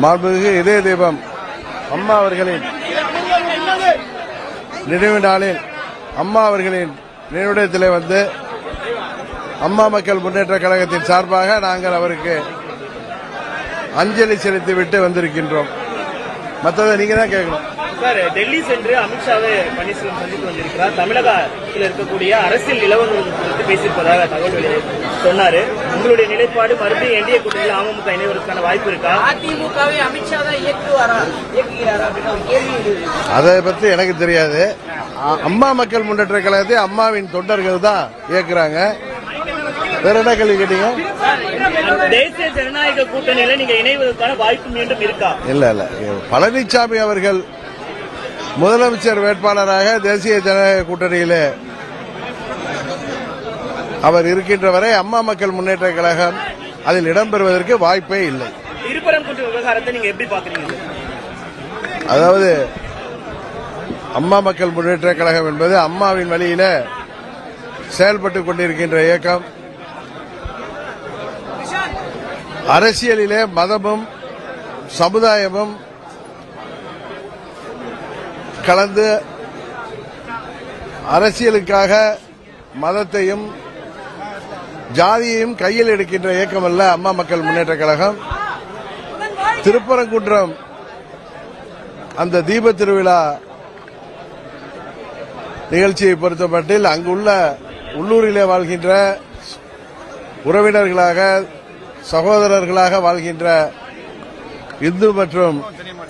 மாண்புமிகு இதய தீபம் அம்மா அவர்களின் நினைவு நாளில் அம்மா அவர்களின் நினைவிடத்திலே வந்து அம்மா மக்கள் முன்னேற்ற கழகத்தின் சார்பாக நாங்கள் அவருக்கு அஞ்சலி செலுத்திவிட்டு வந்திருக்கின்றோம். மற்றதை நீங்க தான் கேட்கணும். சார், டெல்லி சென்று அமித்ஷாவை பன்னீர்செல்வம் சந்தித்து வந்திருக்கிறார். தமிழகத்தில் இருக்கக்கூடிய அரசியல் நிலவரங்கள் குறித்து பேசியிருப்பதாக தகவல் சொன்னாரு. உங்களுடைய நிலைப்பாடு மறுபடியும் என்டிஏ கூட்டணியில் அமமுக இணைவதற்கான வாய்ப்பு இருக்கா? அதிமுகவை அமித்ஷா தான் இயக்குகிறாரா அதை பற்றி எனக்கு தெரியாது. அம்மா மக்கள் முன்னேற்ற கழகத்தை அம்மாவின் தொண்டர்கள் தான் இயக்குறாங்க. வேற என்ன கேள்வி கேட்டீங்க? தேசிய ஜனநாயக கூட்டணியில நீங்க இணைவதற்கான வாய்ப்பு மீண்டும் இருக்கா? இல்ல இல்ல, பழனிசாமி அவர்கள் முதலமைச்சர் வேட்பாளராக தேசிய ஜனநாயக கூட்டணியிலே அவர் இருக்கின்ற வரை அம்மா மக்கள் முன்னேற்ற கழகம் அதில் இடம்பெறுவதற்கு வாய்ப்பே இல்லை. திருப்பரங்குன்ற விவகாரத்தை நீங்க எப்படி பாக்குறீங்க? அதாவது அம்மா மக்கள் முன்னேற்ற கழகம் என்பது அம்மாவின் வழியில செயல்பட்டுக் கொண்டிருக்கின்ற இயக்கம். அரசியலிலே மதமும் சமுதாயமும் கலந்து அரசியலுக்காக மதத்தையும் ஜாதியையும் கையில் எடுக்கின்ற இயக்கம் அல்ல அம்மா மக்கள் முன்னேற்ற கழகம். திருப்பரங்குன்றம் அந்த தீப திருவிழா நிகழ்ச்சியை பொறுத்தமட்டில் அங்குள்ள உள்ளூரிலே வாழ்கின்ற உறவினர்களாக சகோதரர்களாக வாழ்கின்ற இந்து மற்றும்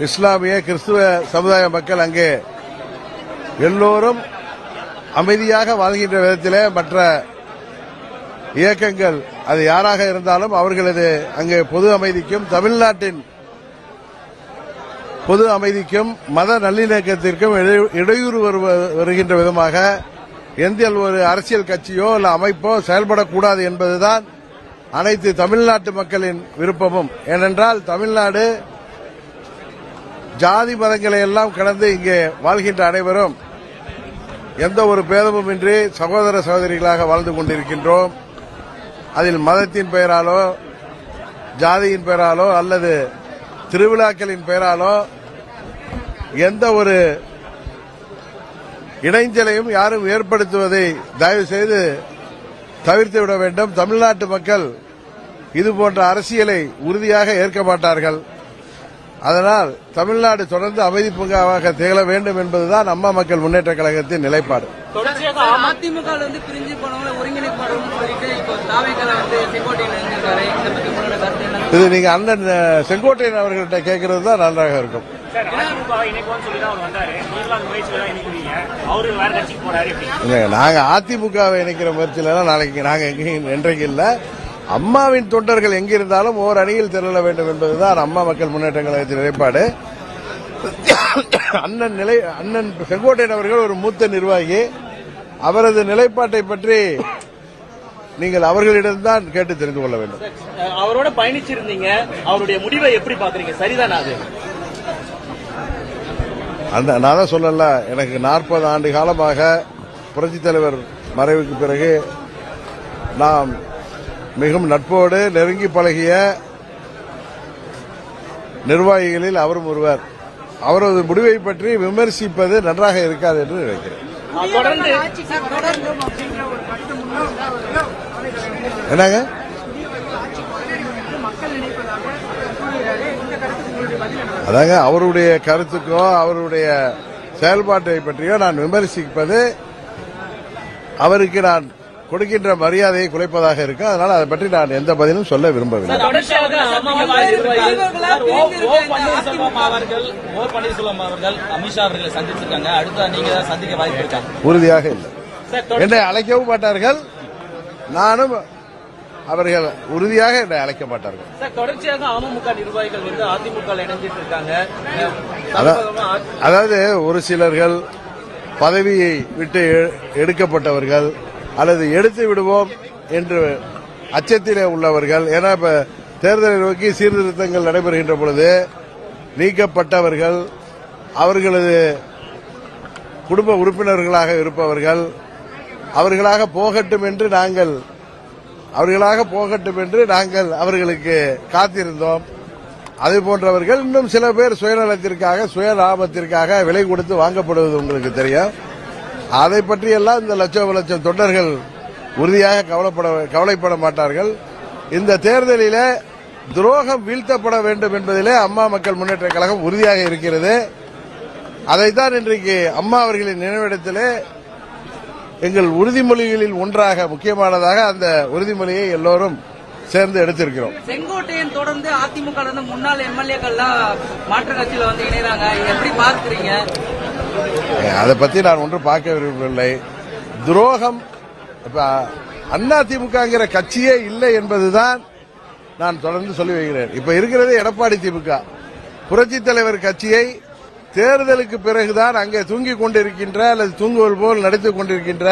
இஸ்லாமிய கிறிஸ்துவ சமுதாய மக்கள் அங்கே எல்லோரும் அமைதியாக வாழ்கின்ற விதத்திலே மற்ற இயக்கங்கள் அது யாராக இருந்தாலும் அவர்களது அங்கே பொது அமைதிக்கும் தமிழ்நாட்டின் பொது அமைதிக்கும் மத நல்லிணக்கத்திற்கும் இடையூறு வருகின்ற விதமாக எந்த ஒரு அரசியல் கட்சியோ அல்ல அமைப்போ செயல்படக்கூடாது என்பதுதான் அனைத்து தமிழ்நாட்டு மக்களின் விருப்பமும். ஏனென்றால் தமிழ்நாடு ஜாதி மதங்களை எல்லாம் கடந்து இங்கே வாழ்கின்ற அனைவரும் எந்த ஒரு பேதமும் இன்றி சகோதர சகோதரிகளாக வாழ்ந்து கொண்டிருக்கின்றோம். அதில் மதத்தின் பெயராலோ ஜாதியின் பெயராலோ அல்லது திருவிழாக்களின் பெயராலோ எந்த ஒரு இடைஞ்சலையும் யாரும் ஏற்படுத்துவதை தயவு செய்து தவிர்த்துவிட வேண்டும். தமிழ்நாட்டு மக்கள் இதுபோன்ற அரசியலை உறுதியாக ஏற்க மாட்டார்கள். அதனால் தமிழ்நாடு தொடர்ந்து அமைதி பூங்காவாக திகழ வேண்டும் என்பதுதான் அம்மா மக்கள் முன்னேற்ற கழகத்தின் நிலைப்பாடு. அதிமுக பிரிஞ்சு போனவங்களை இது நீங்க அண்ணன் செங்கோட்டையன் அவர்கள்ட்ட கேட்கறது தான் நன்றாக இருக்கும். நாங்க அதிமுகவை இணைக்கிற முயற்சியில நாளைக்கு நாங்க என்றைக்கு இல்ல, அம்மாவின் தொண்டர்கள் எங்கிருந்தாலும் ஓர் அணியில் திரள வேண்டும் என்பதுதான் அம்மா மக்கள் முன்னேற்ற கழகத்தின் நிலைப்பாடு. அண்ணன் செங்கோட்டையன் அவர்கள் ஒரு மூத்த நிர்வாகி. அவரது நிலைப்பாட்டை பற்றி நீங்கள் அவர்களிடம்தான் கேட்டு தெரிந்து கொள்ள வேண்டும். அவரோட பயணிச்சிருந்தீங்க, அவருடைய முடிவை எப்படி பாக்குறீங்க? சரிதானா? அது நான் தான் சொல்லல, எனக்கு 40 ஆண்டு காலமாக புரட்சித் தலைவர் மறைவுக்கு பிறகு நாம் மிகவும் நட்போடு நெருங்கி பழகிய நிர்வாகிகளில் அவரும் ஒருவர். அவரது முடிவை பற்றி விமர்சிப்பது நன்றாக இருக்காது என்று நினைக்கிறேன். என்னங்க அதாங்க அவருடைய கருத்துக்கோ அவருடைய செயல்பாட்டை பற்றியோ நான் விமர்சிப்பது அவருக்கு நான் கொடுக்கின்ற மரியாதையை குலைப்பதாக இருக்கும். அதனால அதை பற்றி நான் எந்த பதிலும் சொல்ல விரும்பவில்லை. உறுதியாக இல்லை, என்னை அழைக்கவும் மாட்டார்கள், நானும் அவர்கள் உறுதியாக என்னை அழைக்க மாட்டார்கள். தொடர்ச்சியாக அமமுக நிர்வாகிகள் அதிமுக இணைஞ்சிட்டு இருக்காங்க. அதாவது ஒரு சிலர்கள் பதவியை விட்டு எடுக்கப்பட்டவர்கள் அல்லது எடுத்து விடுவோம் என்று அச்சத்திலே உள்ளவர்கள். ஏன்னா இப்ப தேர்தலை நோக்கி சீர்திருத்தங்கள் நடைபெறுகின்ற பொழுது நீக்கப்பட்டவர்கள், அவர்களது குடும்ப உறுப்பினர்களாக இருப்பவர்கள், அவர்களாக போகட்டும் என்று நாங்கள் அவர்களுக்கு காத்திருந்தோம். அது போன்றவர்கள் இன்னும் சில பேர் சுயநலத்திற்காக சுயலாபத்திற்காக விலை கொடுத்து வாங்கப்படுவது உங்களுக்கு தெரியும். அதை பற்றியெல்லாம் இந்த லட்சம் தொண்டர்கள் உறுதியாக கவலைப்பட மாட்டார்கள். இந்த தேர்தலில் துரோகம் வீழ்த்தப்பட வேண்டும் என்பதிலே அம்மா மக்கள் முன்னேற்ற கழகம் உறுதியாக இருக்கிறது. அதைத்தான் இன்றைக்கு அம்மா அவர்களின் நினைவிடத்திலே எங்கள் உறுதிமொழிகளில் ஒன்றாக முக்கியமானதாக அந்த உறுதிமொழியை எல்லோரும் சேர்ந்து எடுத்திருக்கிறோம். செங்கோட்டையன் தொடர்ந்து அதிமுக முன்னாள் எம்எல்ஏக்கள்லாம் மாற்று கட்சியில வந்து இணைறாங்க, எப்படி பார்க்கிறீங்க? அதை பத்தி நான் ஒன்றும் பார்க்க விரும்பவில்லை. துரோகம் இப்ப அதிமுகங்கிற கட்சியே இல்லை என்பதுதான் நான் தொடர்ந்து சொல்லி வருகிறேன். இப்ப இருக்கிறது எடப்பாடி திமுக. புரட்சித் தலைவர் கட்சியை தேர்தலுக்கு பிறகுதான் அங்கே தூங்கிக் கொண்டிருக்கின்ற அல்லது தூங்குவது போல் நடித்துக் கொண்டிருக்கின்ற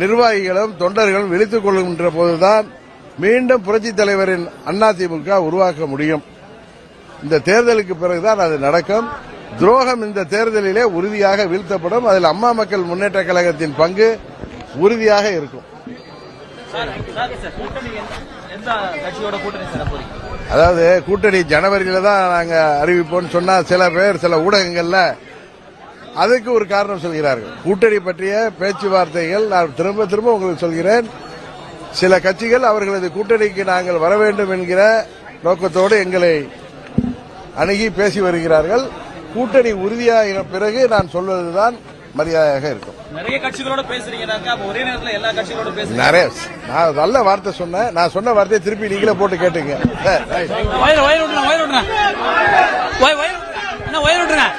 நிர்வாகிகளும் தொண்டர்களும் விழித்துக் கொள்கின்ற போதுதான் மீண்டும் புரட்சித் தலைவரின் அதிமுக உருவாக்க முடியும். இந்த தேர்தலுக்கு பிறகுதான் அது நடக்கும். துரோகம் இந்த தேர்தலிலே உறுதியாக வீழ்த்தப்படும். அதில் அம்மா மக்கள் முன்னேற்ற கழகத்தின் பங்கு உறுதியாக இருக்கும். அதாவது கூட்டணி ஜனவரியில தான் நாங்க அறிவிப்போம் சொன்னா சில பேர் சில ஊடகங்கள்ல அதுக்கு ஒரு காரணம் சொல்கிறார்கள். கூட்டணி பற்றிய பேச்சுவார்த்தைகள் நான் திரும்ப உங்களுக்கு சொல்கிறேன். சில கட்சிகள் அவர்களது கூட்டணிக்கு நாங்கள் வர வேண்டும் என்கிற நோக்கத்தோடு எங்களை அணுகி பேசி வருகிறார்கள். கூட்டணி உறுதியாக பிறகு நான் சொல்வதுதான் மரியாதையாக இருக்கும். நிறைய கட்சிகளோட பேசுறீங்க, ஒரே நேரத்தில் எல்லா கட்சிகளோட பேசுறீங்க. நிறைய நான் நல்ல வார்த்தை சொன்னேன். நான் சொன்ன வார்த்தையை திருப்பி நீங்களே போட்டு கேட்டுங்க. வயல் விட்டுறேன்